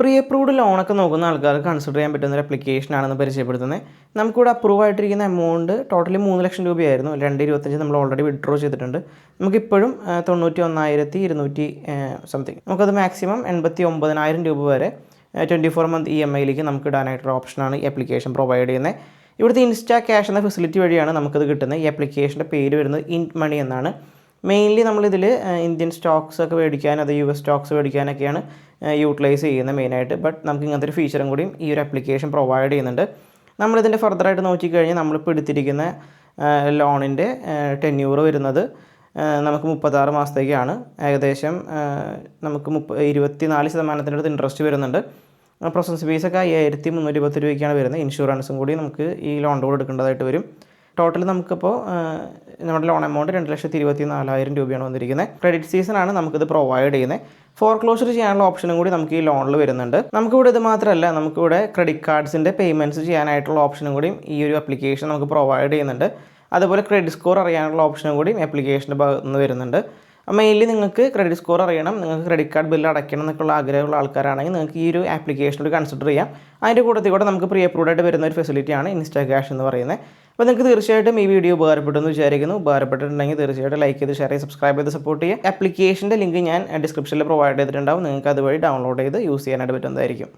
Pre approved ലോണൊക്കെ നോക്കുന്ന ആൾക്കാർക്ക് കൺസിഡർ ചെയ്യാൻ പറ്റുന്ന ഒരു ആപ്ലിക്കേഷനാണെന്ന് പരിചയപ്പെടുത്തുന്നത്. നമുക്കിവിടെ അപ്രൂവ് ആയിട്ടിരിക്കുന്ന എമൗണ്ട് ടോട്ടലി 3 ലക്ഷം രൂപയായിരുന്നു. 2,25 നമ്മൾ ഓൾറെഡി വിഡ്രോ ചെയ്തിട്ടുണ്ട്. നമുക്കിപ്പോഴും 91,200 സംതിങ്. നമുക്കത് മാക്സിമം 89,000 രൂപ വരെ 24 മന്ത് EMIയിലേക്ക് നമുക്ക് ഇടാനായിട്ടുള്ള ഓപ്ഷനാണ് ഈ ആപ്ലിക്കേഷൻ പ്രൊവൈഡ് ചെയ്യുന്നത്. ഇവിടുത്തെ ഇൻസ്റ്റാ ക്യാഷ് എന്ന ഫെസിലിറ്റി വഴിയാണ് നമുക്കത് കിട്ടുന്നത്. ഈ ആപ്ലിക്കേഷൻ്റെ പേര് വരുന്നത് ഇൻറ്റ് മണി എന്നാണ്. മെയിൻലി നമ്മളിതിൽ ഇന്ത്യൻ സ്റ്റോക്സ് ഒക്കെ മേടിക്കാൻ, അത് US സ്റ്റോക്സ് മേടിക്കാനൊക്കെയാണ് യൂട്ടിലൈസ് ചെയ്യുന്നത് മെയിനായിട്ട്. ബട്ട് നമുക്ക് ഇങ്ങനത്തെ ഒരു ഫീച്ചറും കൂടിയും ഈ ഒരു ആപ്ലിക്കേഷൻ പ്രൊവൈഡ് ചെയ്യുന്നുണ്ട്. നമ്മളിതിൻ്റെ ഫർദറായിട്ട് നോക്കിക്കഴിഞ്ഞാൽ നമ്മളിപ്പോൾ എടുത്തിരിക്കുന്ന ലോണിൻ്റെ ടെന്യൂർ വരുന്നത് നമുക്ക് 36 മാസത്തേക്കാണ്. ഏകദേശം നമുക്ക് 24% അടുത്ത് ഇൻട്രസ്റ്റ് വരുന്നുണ്ട്. പ്രോസസ് ഫീസൊക്കെ 5,310 രൂപയ്ക്കാണ് വരുന്നത്. ഇൻഷുറൻസും കൂടി നമുക്ക് ഈ ലോണിൻ്റെ കൂടെ എടുക്കേണ്ടതായിട്ട് വരും. ടോട്ടൽ നമുക്കിപ്പോൾ നമ്മുടെ ലോൺ എമൗണ്ട് 2,24,000 രൂപയാണ് വന്നിരിക്കുന്നത്. ക്രെഡിറ്റ് സീസണാണ് നമുക്കിത് പ്രൊവൈഡ് ചെയ്യുന്നത്. ഫോർക്ലോഷർ ചെയ്യാനുള്ള ഓപ്ഷനും കൂടി നമുക്ക് ഈ ലോണിൽ വരുന്നുണ്ട്. നമുക്കിവിടെ ഇത് മാത്രമല്ല, നമുക്കിവിടെ ക്രെഡിറ്റ് കാർഡ്സിൻ്റെ പേയ്മെൻറ്റ്സ് ചെയ്യാനായിട്ടുള്ള ഓപ്ഷനും കൂടി ഈ ഒരു ആപ്ലിക്കേഷൻ നമുക്ക് പ്രൊവൈഡ് ചെയ്യുന്നുണ്ട്. അതുപോലെ ക്രെഡിറ്റ് സ്കോർ അറിയാനുള്ള ഓപ്ഷനും കൂടി ആപ്ലിക്കേഷൻ്റെ ഭാഗത്ത് നിന്ന് വരുന്നുണ്ട്. മെയിൻലി നിങ്ങൾക്ക് ക്രെഡിറ്റ് സ്കോർ അറിയണം, നിങ്ങൾക്ക് ക്രെഡിറ്റ് കാർഡ് ബില്ല് അടയ്ക്കണം എന്നൊക്കെയുള്ള ആഗ്രഹമുള്ള ആൾക്കാരാണെങ്കിൽ നിങ്ങൾക്ക് ഈ ഒരു ആപ്ലിക്കേഷനോട് കൺസിഡർ ചെയ്യാം. അതിൻ്റെ കൂട്ടത്തിൽ കൂടെ നമുക്ക് പ്രീ അപ്രൂവ്ഡ് ആയിട്ട് വരുന്ന ഒരു ഫെസിലിറ്റിയാണ് ഇൻസ്റ്റാ ക്യാഷ് എന്ന് പറയുന്നത്. അപ്പോൾ നിങ്ങൾക്ക് തീർച്ചയായിട്ടും ഈ വീഡിയോ ഉപകാരപ്പെട്ടെന്ന് വിചാരിക്കുന്നു. ഉപകാരപ്പെട്ടിട്ടുണ്ടെങ്കിൽ തീർച്ചയായിട്ടും ലൈക്ക് ചെയ്ത്, ഷെയർ ചെയ്ത്, സബ്സ്ക്രൈബ് ചെയ്ത് സപ്പോർട്ട് ചെയ്യുക. ആപ്ലിക്കേഷൻ്റെ ലിങ്ക് ഞാൻ ഡിസ്ക്രിപ്ഷനിൽ പ്രൊവൈഡ് ചെയ്തിട്ടുണ്ടാവും. നിങ്ങൾക്ക് അതുവഴി ഡൗൺലോഡ് ചെയ്ത് യൂസ് ചെയ്യാനായിട്ട് പറ്റുന്നതായിരിക്കും.